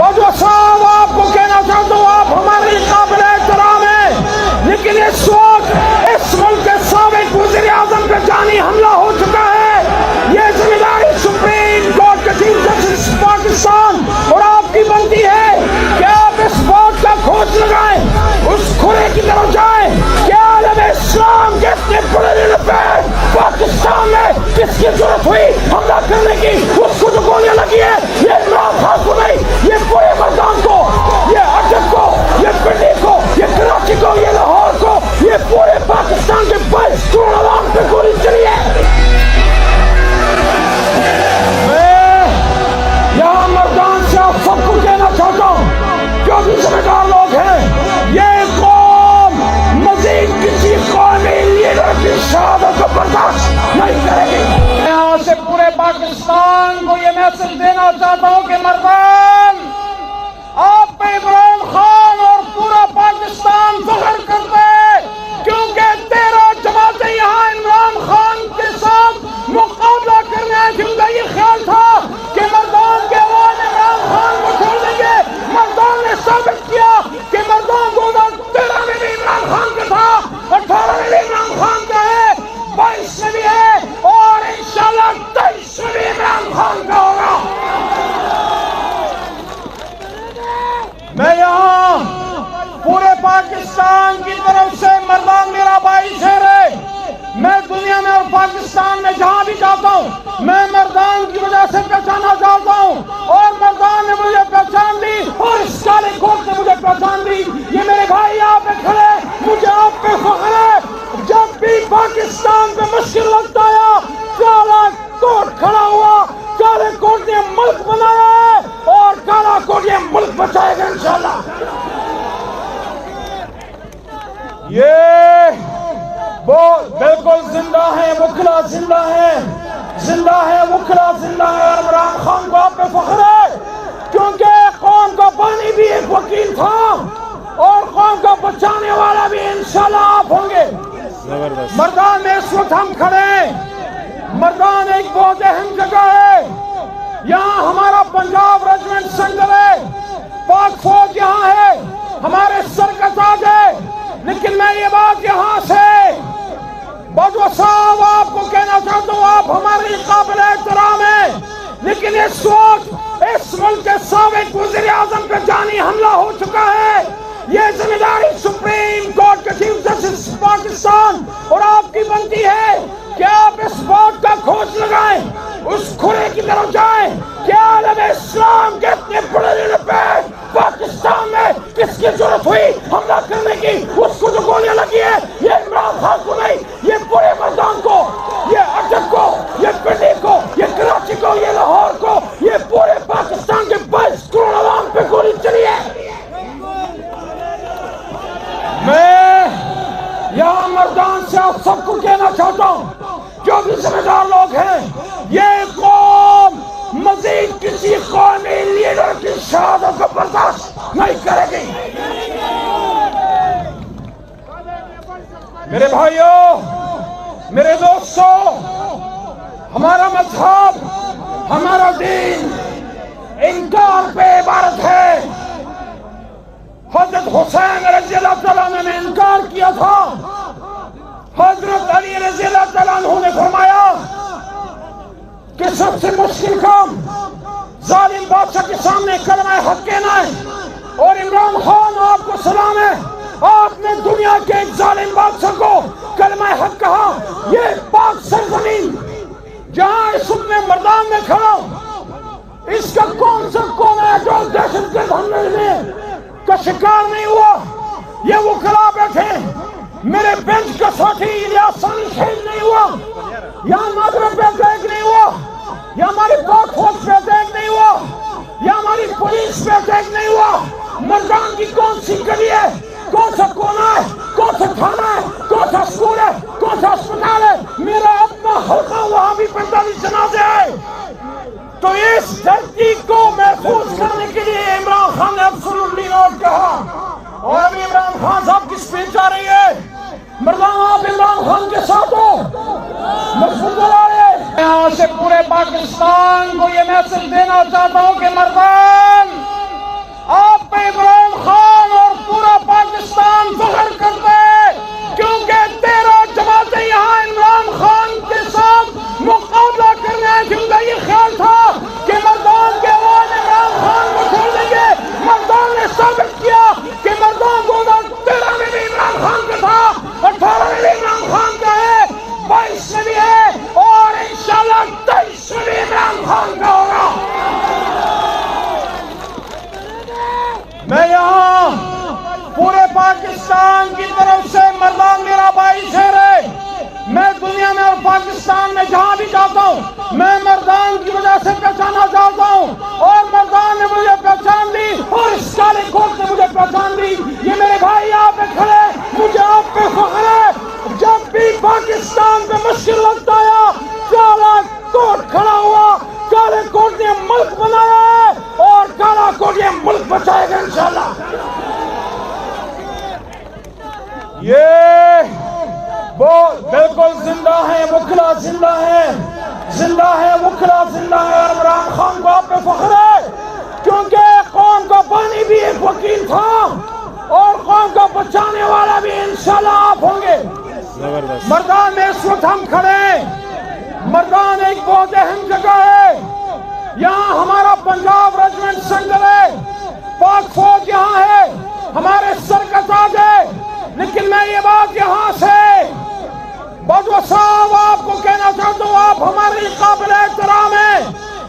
बाजवा साहब आपको कहना चाहता हूँ, आप हमारे काबिल एहतराम हैं, लेकिन इस वक्त इस मुल्क के साबिक वज़ीर आज़म पे जानी हमला हो चुका है। ये जिम्मेदारी सुप्रीम कोर्ट के चीफ जस्टिस पाकिस्तान और आपकी बनती है कि आप इस बात का खोज लगाएं, उस खुरे की तरफ जाएं कि आलम इस्लाम के इतने बड़े दिन पे पाकिस्तान में किसकी जरूरत हुई हमला करने की, उसको जो गोलियां लगी है, ये इमरान खान को नहीं, ये पूरे मर्दान को, ये अटक को, ये पिंडी को, ये कराची को, ये लाहौर को, ये पूरे पाकिस्तान के 22 करोड़ आवाम पे गोली चली है। मैं यहाँ मर्दान से आप सबको कहना चाहता हूँ, जो भी जिम्मेदार लोग हैं, ये कौम मजीद किसी कौमी लीडर की शहादत को बर्दाश्त नहीं करेगी। यहाँ से पूरे पाकिस्तान को ये मैसेज देना चाहता हूँ कि मर्दान, आप पे इमरान खान और पूरा पाकिस्तान फख्र करते हैं, क्योंकि 13 जमातें यहाँ इमरान खान के साथ मुकाबला करने आए, जिनका ये ख्याल था कि मर्दान के अवाम इमरान खान को छोड़ देंगे। मर्दान ने साबित किया कि मर्दान 2013 में भी इमरान खान का था, 18 में भी इमरान खान का है, 22 में भी है और इंशाल्लाह 23 में भी इमरान खान का होगा। मैं यहाँ पूरे पाकिस्तान की तरफ से, मर्दान मेरा भाई शेर है, मैं दुनिया में और पाकिस्तान में जहाँ भी जाता हूँ, मैं मर्दान की वजह से पहचाना चाहता हूँ और मर्दान ने मुझे पहचान दी और इस काले कोट ने मुझे पहचान दी। ये मेरे भाई यहाँ पे खड़े, मुझे आप पे फख्र है। जब भी पाकिस्तान पे मुश्किल लगता है, काला कोट खड़ा हुआ, काले कोट ने मुल्क बनाया है और काला कोट ये मुल्क बचाएगा इंशाल्लाह। ये वो बिल्कुल जिंदा है, वकला जिंदा है, जिंदा है वकला जिंदा है। और इमरान खान को आप पे फख्र है, क्योंकि कौम का पानी भी एक वकील था और कौम का बचाने वाला भी इंशाल्लाह आप होंगे। मर्दान में इस वक्त हम खड़े हैं, मर्दान एक बहुत अहम जगह है। यहाँ हमारा पंजाब रेजिमेंट सेंटर है, पाक फौज यहाँ है, हमारे सर का ताज है। लेकिन मैं ये बात यहाँ से बाजवा साहब आपको कहना चाहता हूँ, आप हमारे काबिल एहतराम हैं, लेकिन इस वक्त इस मुल्क के साबिक वज़ीर आज़म पे जानी हमला हो चुका है। ये जिम्मेदारी सुप्रीम कोर्ट के चीफ जस्टिस पाकिस्तान और आपकी बनती है कि आप इस बात का खोज लगाएं, उस खुरे की तरफ जाएं कि आलम इस्लाम के इतने बड़े दिन पे पाकिस्तान में किसकी जरूरत हुई हमला करने की, उसको जो गोलियां लगी है, ये इमरान खान को नहीं, ये पूरे मर्दान को, ये अटक को, ये पिंडी को, ये कराची को, ये लाहौर को, ये पूरे पाकिस्तान के 22 करोड़ आवाम पे गोली चली है। मैं यहाँ मर्दान से आप सबको कहना चाहता हूँ, जो भी जिम्मेदार लोग हैं, ये कौम मजीद किसी कौमी लीडर की शहादत को बर्दाश्त नहीं करेगी। मेरे भाइयों, मेरे दोस्तों, हमारा मजहब, हमारा दीन इनकार पे इबारत है। हजरत हुसैन रज़ी अल्लाह तआला अन्हु ने इनकार किया था, हजरत अली रज़ी अल्लाह तआला अन्हु ने फरमाया कि सबसे मुश्किल काम जालिम बादशाह के सामने कलमा हक कहना है। और इमरान खान आपको सलाम है, आपने दुनिया के एक जालिम बादशाह को कलमा हक कहा। ये पाक सरजमीन जहां इस में मर्दान में खड़ा, इसका कौन सा कौन है जो दहशतगर्द हमले का शिकार नहीं हुआ? ये वो खड़ा बैठे, मेरे बेंच का साथी इलियास सानी शहीद नहीं हुआ, यहाँ नादर पे अटैक नहीं हुआ, या हमारी पाक फौज पे अटैक नहीं हुआ, या हमारी पुलिस पे अटैक नहीं हुआ। मर्दान की कौन सी गली है, कौन सा कोना है, कौन सा थाना है, कौन सा स्कूल है, कौन सा अस्पताल है? मेरा अपना हल्का वहां भी 45 जनाजे है। तो इस धरती को महफूज करने के लिए इमरान खान ने एब्सोल्युटली नॉट कहा। और अभी इमरान खान साहब की स्पीच आ रही है, मर्दान आप इमरान खान के साथ हो, मजबूत बना रहे। यहाँ से पूरे पाकिस्तान को ये मैसेज देना चाहता हूँ कि मर्दान, پاکستان کی طرف سے مردان میرا بھائی شیر ہے. میں دنیا میں اور پاکستان میں جہاں بھی جاتا ہوں میں مردان کی وجہ سے پہچانا چاہتا ہوں, اور مردان نے مجھے پہچان لی اور اس کالے کوٹ نے مجھے پہچان لی. یہ میرے بھائی آپ پہ کھڑے, مجھے آپ پہ فخر ہے. جب بھی پاکستان پہ مشکل لگتا ہے کالا کوٹ کھڑا ہوا, کالے کوٹ نے ملک بنایا ہے اور کالا کوٹ یہ ملک بچائے گا انشاءاللہ. یہ وہ بالکل زندہ ہے, وکلا زندہ ہے, زندہ ہے وکلا زندہ ہے. اور عمران خان کو آپ پہ فخر ہے کیونکہ قوم کا بانی بھی ایک وکیل تھا اور قوم کو بچانے والا بھی انشاءاللہ آپ ہوں گے. مردان میں اس وقت ہم کھڑے ہیں. مردان ایک بہت اہم جگہ ہے. یہاں ہمارا پنجاب ریجمنٹ سینٹر ہے, پاک فوج یہاں ہے, ہمارے سر کا تاج ہے. لیکن میں یہ بات یہاں سے باجوہ صاحب آپ کو کہنا چاہتا ہوں, آپ ہمارے قابل احترام ہیں,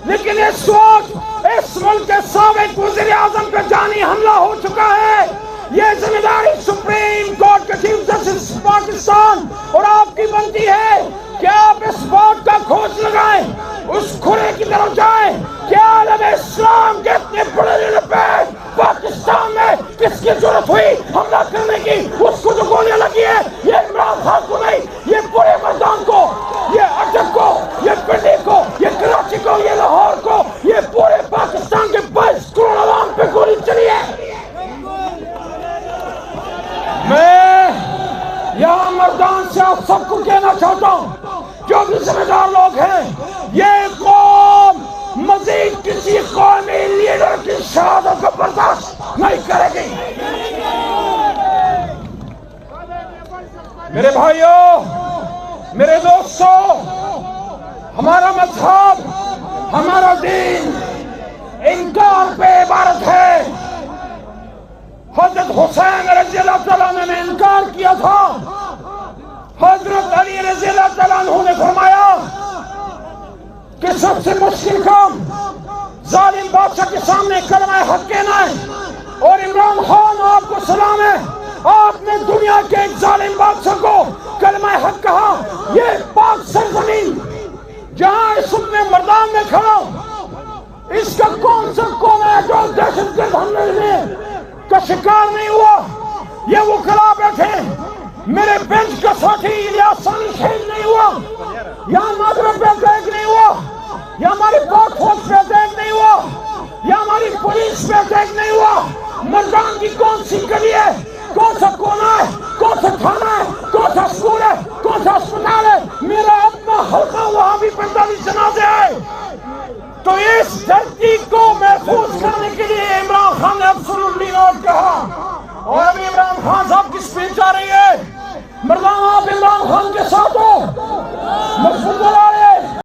لیکن اس وقت اس ملک کے سابق وزیر اعظم پہ جانی حملہ ہو چکا ہے. یہ ذمہ داری سپریم کورٹ کے چیف جسٹس پاکستان اور آپ کی بنتی ہے کہ آپ اس بات کا کھوج لگائیں, اس کھرے کی طرف جائیں کہ عالم اسلام کے اتنے بڑے لیڈر پہ پاکستان میں کس کی ضرورت ہوئی حملہ کرنے کی. اس کو جو گولیاں لگی ہے یہ عمران خان کو نہیں, یہ پورے مردان کو, یہ اٹک کو, یہ پنڈی کو, یہ کراچی کو, یہ لاہور کو, یہ پورے پاکستان کے 22 کروڑ عوام پہ گولی چلی ہے. میں یہاں مردان سے آپ سب کو کہنا چاہتا ہوں جو بھی ذمہ دار لوگ ہیں, یہ قوم مزید کسی قومی لیڈر کی شہادت کو برداشت نہیں کرے گی. میرے بھائیوں, میرے دوستوں, ہمارا مذہب, ہمارا دین انکار پہ عبارت ہے. حضرت حسین رضی اللہ تعالیٰ عنہ نے انکار کیا تھا. حضرت علی رضی اللہ تعالیٰ عنہ نے فرمایا کہ سب سے مشکل کام ظالم بادشاہ کے سامنے کلمہ حق کہنا ہے. اور عمران خان آپ کو سلام ہے, آپ نے دنیا کے ایک ظالم بادشاہ کو کلمہ حق کہا. یہ پاک سرزمین جہاں اس وقت میں مردان میں کھڑا, اس کا کون سا قوم ہے جو دہشت گرد حملے میں کا شکار نہیں ہوا؟ یہ وکلا بیٹھے, میرے بینچ کا ساتھی الیاس ثانی شہید نہیں ہوا, یہاں ناظر پہ اٹیک نہیں ہوا, یا ہماری پاک فوج پہ اٹیک نہیں ہوا, یا ہماری پولیس پہ اٹیک نہیں ہوا. مردان کی کون سی گلی ہے, کون سا کونا ہے, کون سا تھانہ ہے, کون سا اسکول ہے, کون سا اسپتال ہے؟ میرا اپنا حلقہ وہاں بھی 45 جنازے آئے.